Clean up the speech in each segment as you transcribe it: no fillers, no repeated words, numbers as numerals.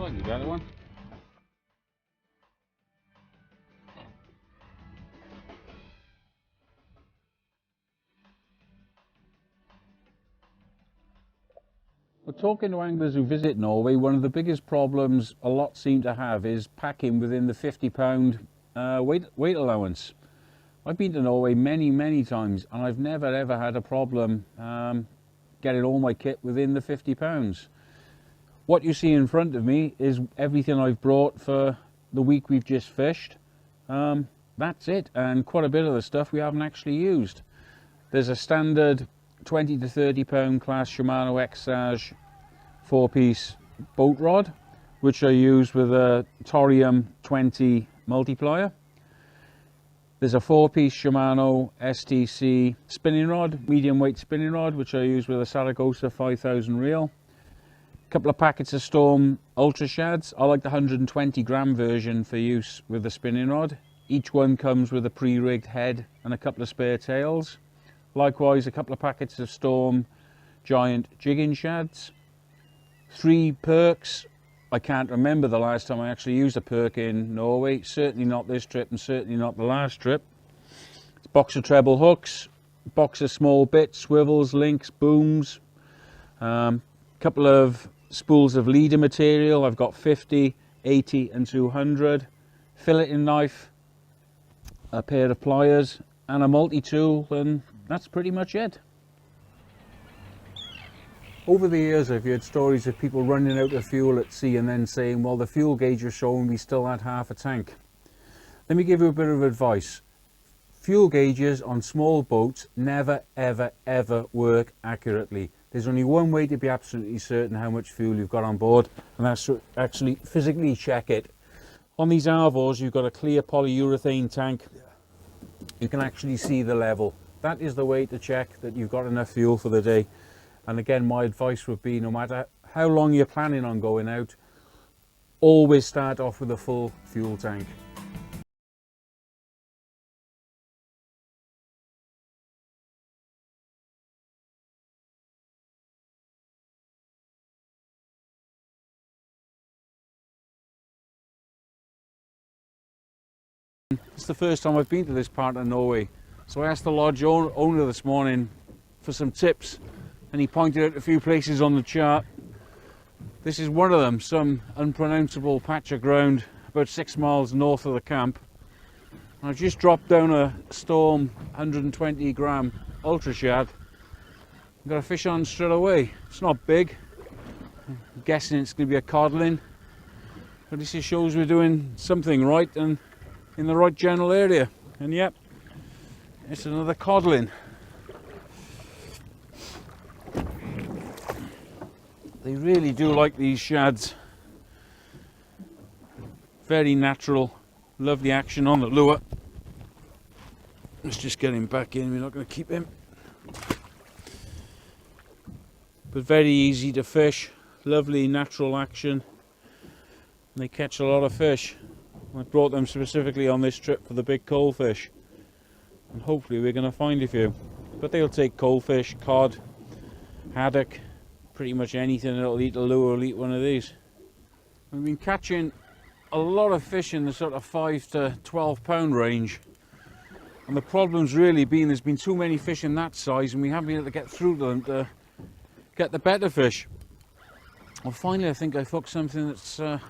Slightly better one. Well, talking to anglers who visit Norway, one of the biggest problems a lot seem to have is packing within the 50-pound weight allowance. I've been to Norway many times and I've never ever had a problem getting all my kit within the 50 pounds. What you see in front of me is everything I've brought for the week we've just fished. That's it, and quite a bit of the stuff we haven't actually used. There's a standard 20 to 30 pound class Shimano X-Sage 4-piece boat rod, which I use with a Thorium 20 multiplier. There's a 4-piece Shimano STC spinning rod, medium weight spinning rod, which I use with a Saragossa 5000 reel. A couple of packets of Storm Ultra Shads. I like the 120 gram version for use with the spinning rod. Each one comes with a pre-rigged head and a couple of spare tails. Likewise, a couple of packets of Storm Giant jigging shads. 3 perks. I can't remember the last time I actually used a perk in Norway. Certainly not this trip and certainly not the last trip. It's a box of treble hooks, box of small bits, swivels, links, booms. Couple of spools of leader material. I've got 50, 80 and 200. Filleting knife, a pair of pliers and a multi-tool, and that's pretty much it. Over the years I've heard stories of people running out of fuel at sea and then saying, well, the fuel gauge is showing we still had half a tank. Let me give you a bit of advice. Fuel gauges on small boats never ever work accurately. There's only one way to be absolutely certain how much fuel you've got on board, and that's to actually physically check it. On these Arvors you've got a clear polyurethane tank. You can actually see the level. That is the way to check that you've got enough fuel for the day. And again, my advice would be, no matter how long you're planning on going out, always start off with a full fuel tank. It's the first time I've been to this part of Norway, so I asked the lodge owner this morning for some tips, and he pointed out a few places on the chart. This is one of them, some unpronounceable patch of ground about 6 miles north of the camp. I've just dropped down a Storm 120 gram Ultra Shad. I've got a fish on straight away. It's not big. I'm guessing it's going to be a codling, but this just shows we're doing something right and in the right general area. And yep, it's another codling. They really do like these shads. Very natural, lovely action on the lure. Let's just get him back in, we're not going to keep him. But very easy to fish, lovely natural action. They catch a lot of fish. I brought them specifically on this trip for the big coalfish. And hopefully we're going to find a few. But they'll take coalfish, cod, haddock, pretty much anything that'll eat a lure will eat one of these. We've been catching a lot of fish in the sort of 5 to 12 pound range, and the problem's really been there's been too many fish in that size and we haven't been able to get through to them to get the better fish. Well, finally I think I hooked something that's a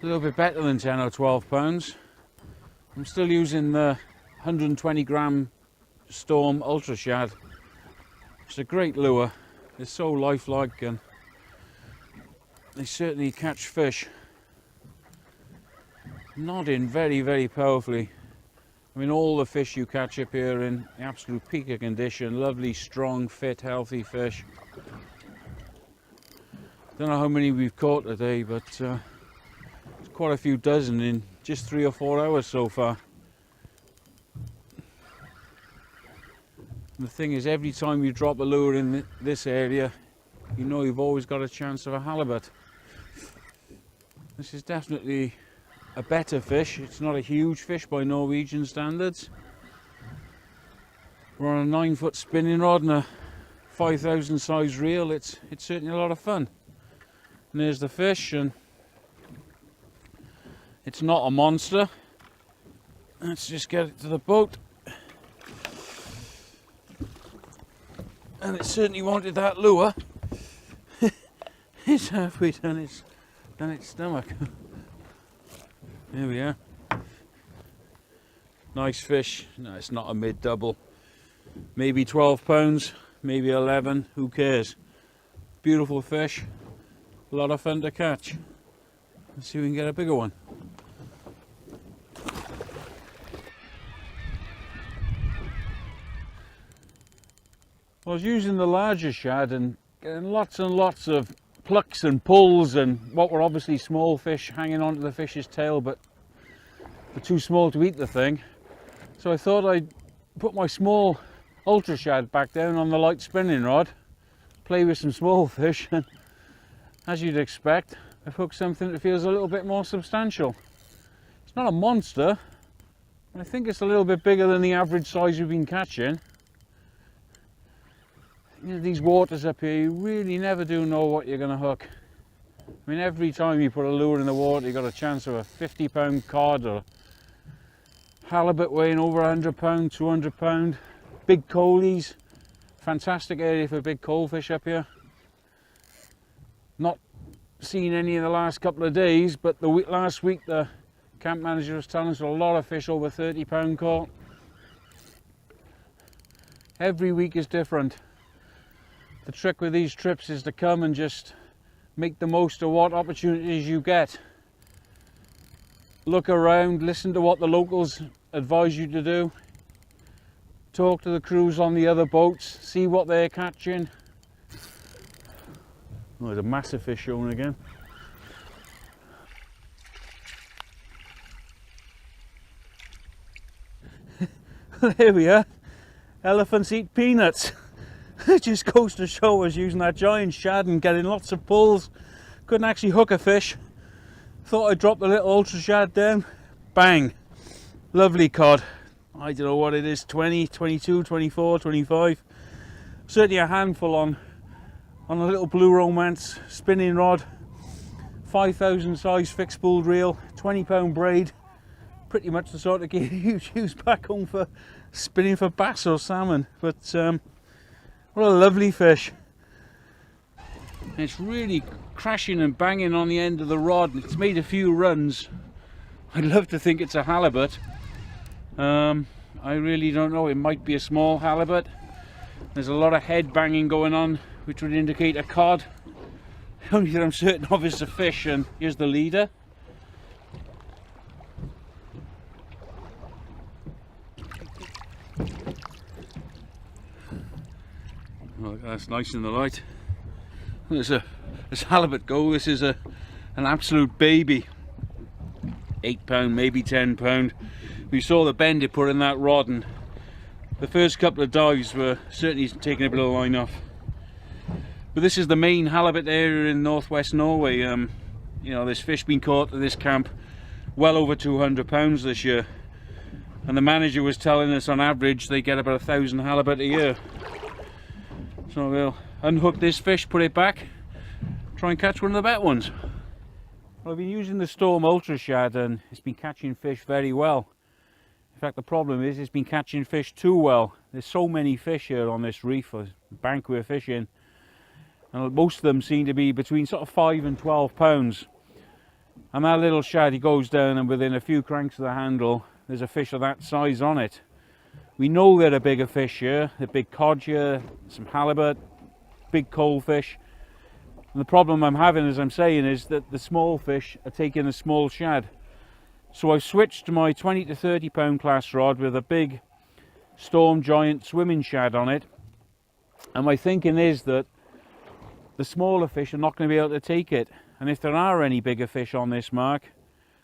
little bit better than 10 or 12 pounds. I'm still using the 120 gram Storm Ultra Shad. It's a great lure. They're so lifelike and they certainly catch fish. Nodding very powerfully. I mean, all the fish you catch up here in absolute peak of condition. Lovely, strong, fit, healthy fish. Don't know how many we've caught today, but there's quite a few dozen in just 3 or 4 hours so far. And the thing is, every time you drop a lure in this area, you know you've always got a chance of a halibut. This is definitely a better fish. It's not a huge fish by Norwegian standards. We're on a 9-foot spinning rod and a 5000 size reel. It's certainly a lot of fun. And there's the fish, and It's not a monster. Let's just get it to the boat. And it certainly wanted that lure. It's halfway down its stomach. There we are. Nice fish. No, it's not a mid-double. Maybe 12 pounds, maybe 11, who cares? Beautiful fish, a lot of fun to catch. Let's see if we can get a bigger one. I was using the larger shad and getting lots and lots of plucks and pulls and what were obviously small fish hanging onto the fish's tail, but they're too small to eat the thing. So I thought I'd put my small ultra shad back down on the light spinning rod, play with some small fish, and as you'd expect, I've hooked something that feels a little bit more substantial. It's not a monster. I think it's a little bit bigger than the average size we've been catching. You know, these waters up here, you really never do know what you're going to hook. I mean, every time you put a lure in the water, you've got a chance of a 50-pound cod or halibut weighing over 100 pound, 200 pound, big coalies. Fantastic area for big coalfish up here. Not seen any in the last couple of days, but last week the camp manager was telling us a lot of fish over 30 pound caught. Every week is different. The trick with these trips is to come and just make the most of what opportunities you get. Look around, listen to what the locals advise you to do. Talk to the crews on the other boats, see what they're catching. Oh, there's a massive fish showing again. There we are. Elephants eat peanuts. It just goes to show us using that giant shad and getting lots of pulls. Couldn't actually hook a fish. Thought I'd drop the little ultra shad down. Bang. Lovely cod. I don't know what it is, 20, 22, 24, 25. Certainly a handful on a little Blue Romance spinning rod. 5,000 size fixed spooled reel, 20 pound braid. Pretty much the sort of gear you use back home for spinning for bass or salmon. But what a lovely fish. It's really crashing and banging on the end of the rod. It's made a few runs. I'd love to think it's a halibut. I really don't know. It might be a small halibut. There's a lot of head banging going on, which would indicate a cod. The only thing I'm certain of is a fish, and here's the leader. Oh, that's nice in the light. There's halibut go. This is an absolute baby. 8 pound, maybe 10 pound. We saw the bend it put in that rod, and the first couple of dives were certainly taking a bit of line off. But this is the main halibut area in northwest Norway. You know, there's fish being caught at this camp well over 200 pounds this year, and the manager was telling us on average they get about 1,000 halibut a year. So we'll unhook this fish, put it back, try and catch one of the better ones. Well, I've been using the Storm Ultra Shad and it's been catching fish very well. In fact, the problem is it's been catching fish too well. There's so many fish here on this reef, or bank we're fishing, and most of them seem to be between sort of 5 and 12 pounds. And that little shad, he goes down and within a few cranks of the handle, there's a fish of that size on it. We know there are bigger fish here, the big cod here, some halibut, big coalfish. And the problem I'm having, as I'm saying, is that the small fish are taking a small shad. So I've switched to my 20 to 30 pound class rod with a big Storm Giant swimming shad on it. And my thinking is that the smaller fish are not going to be able to take it. And if there are any bigger fish on this mark,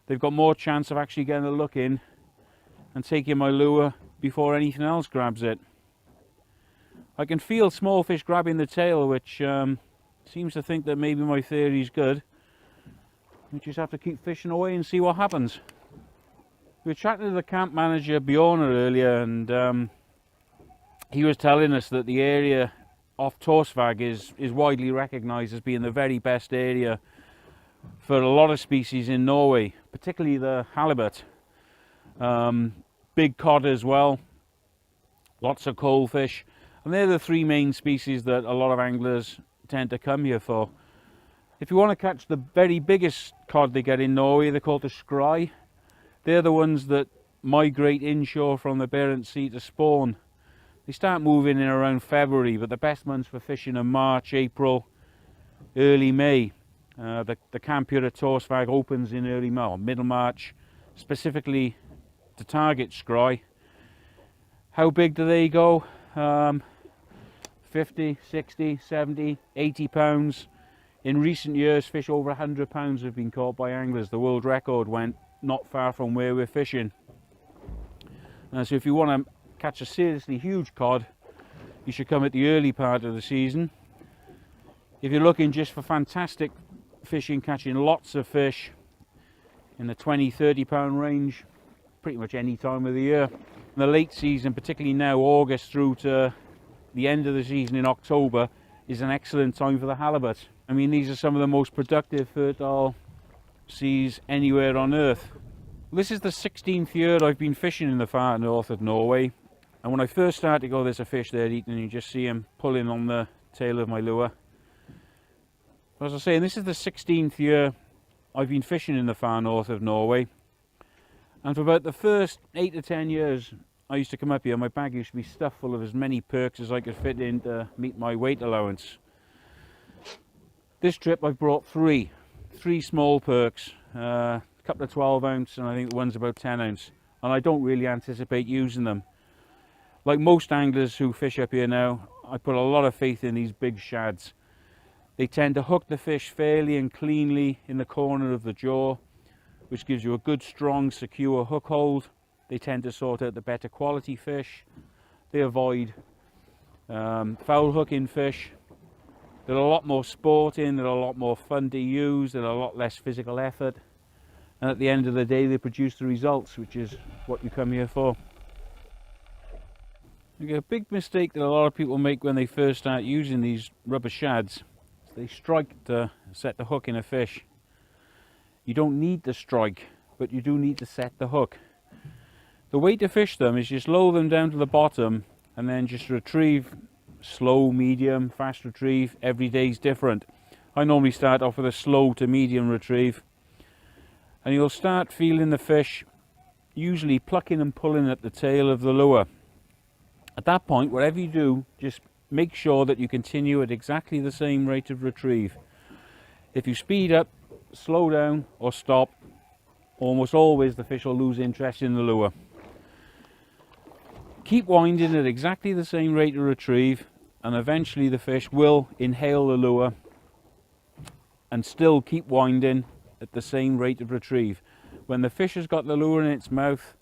they've got more chance of actually getting a look in and taking my lure before anything else grabs it. I can feel small fish grabbing the tail, which seems to think that maybe my theory is good. We just have to keep fishing away and see what happens. We were chatting to the camp manager Bjorn earlier, and he was telling us that the area off Torsvag is widely recognised as being the very best area for a lot of species in Norway, particularly the halibut. Big cod as well, lots of coalfish, and they're the three main species that a lot of anglers tend to come here for. If you want to catch the very biggest cod they get in Norway, they're called the scry. They're the ones that migrate inshore from the Barents Sea to spawn. They start moving in around February, but the best months for fishing are March, April, early May. The camp here at Torsvag opens in early March, middle March, specifically to target scry. How big do they go? 50, 60, 70, 80 pounds. In recent years, fish over 100 pounds have been caught by anglers. The world record went not far from where we're fishing. So if you want to catch a seriously huge cod, you should come at the early part of the season. If you're looking just for fantastic fishing, catching lots of fish in the 20-30 pound range, pretty much any time of the year. In the late season, particularly now August through to the end of the season in October, is an excellent time for the halibut. I mean, these are some of the most productive, fertile seas anywhere on earth. This is the 16th year I've been fishing in the far north of Norway, and when I first started to go, there's a fish there eating, and you just see him pulling on the tail of my lure. But as I was saying, this is the 16th year I've been fishing in the far north of Norway, and for about the first 8 to 10 years I used to come up here. My bag used to be stuffed full of as many perks as I could fit in to meet my weight allowance. This trip I've brought three small perks, a couple of 12 ounce, and I think the one's about 10 ounce, and I don't really anticipate using them. Like most anglers who fish up here now, I put a lot of faith in these big shads. They tend to hook the fish fairly and cleanly in the corner of the jaw, which gives you a good, strong, secure hook hold. They tend to sort out the better quality fish. They avoid foul hooking fish. They're a lot more sporting, they're a lot more fun to use, they're a lot less physical effort. And at the end of the day, they produce the results, which is what you come here for. A big mistake that a lot of people make when they first start using these rubber shads is they strike to set the hook in a fish. You don't need to strike, but you do need to set the hook. The way to fish them is just lower them down to the bottom and then just retrieve. Slow, medium, fast retrieve. Every day's different. I normally start off with a slow to medium retrieve, and you'll start feeling the fish usually plucking and pulling at the tail of the lure. At that point, whatever you do, just make sure that you continue at exactly the same rate of retrieve. If you speed up, slow down or stop, almost always the fish will lose interest in the lure. Keep winding at exactly the same rate of retrieve, and eventually the fish will inhale the lure, and still keep winding at the same rate of retrieve. When the fish has got the lure in its mouth,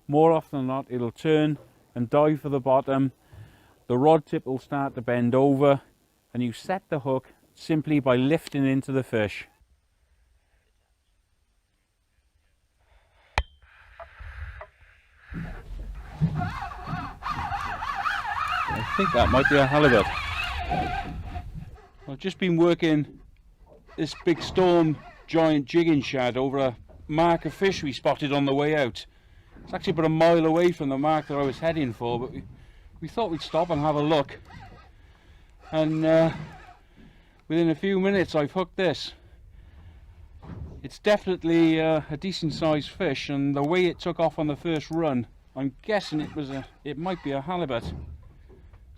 more often than not it'll turn and dive for the bottom. The rod tip will start to bend over, and you set the hook simply by lifting into the fish. I think that might be a halibut. I've just been working this big storm giant jigging shad over a mark of fish we spotted on the way out. It's actually about a mile away from the mark that I was heading for, but we thought we'd stop and have a look. And within a few minutes I've hooked this. It's definitely a decent sized fish, and the way it took off on the first run, I'm guessing it might be a halibut.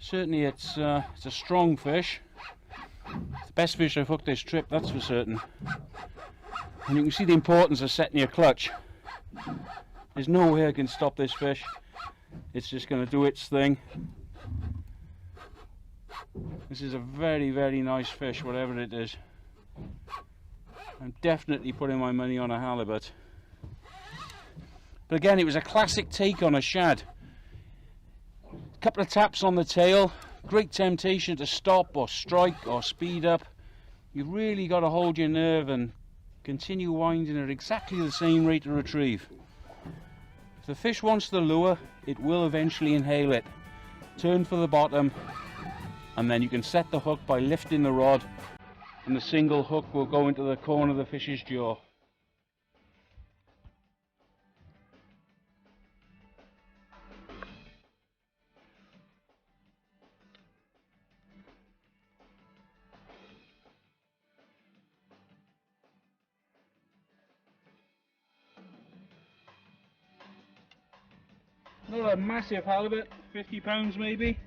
Certainly it's a strong fish. It's the best fish I've hooked this trip, that's for certain. And you can see the importance of setting your clutch. There's no way I can stop this fish. It's just going to do its thing. This is a very, very nice fish, whatever it is. I'm definitely putting my money on a halibut. But again, it was a classic take on a shad. A couple of taps on the tail, great temptation to stop or strike or speed up. You've really got to hold your nerve and continue winding at exactly the same rate of retrieve. If the fish wants the lure, it will eventually inhale it. Turn for the bottom, and then you can set the hook by lifting the rod, and the single hook will go into the corner of the fish's jaw. Not a massive halibut, 50 pounds maybe.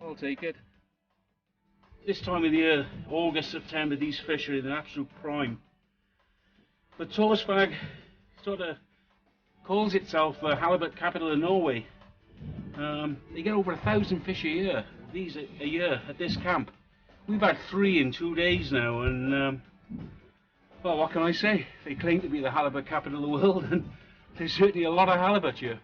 I'll take it. This time of the year, August, September, these fish are in an absolute prime. But Torsvag sort of calls itself the halibut capital of Norway. They get over 1,000 fish a year, a year at this camp. We've had 3 in 2 days now, and well, what can I say? They claim to be the halibut capital of the world, and there's certainly a lot of halibut here.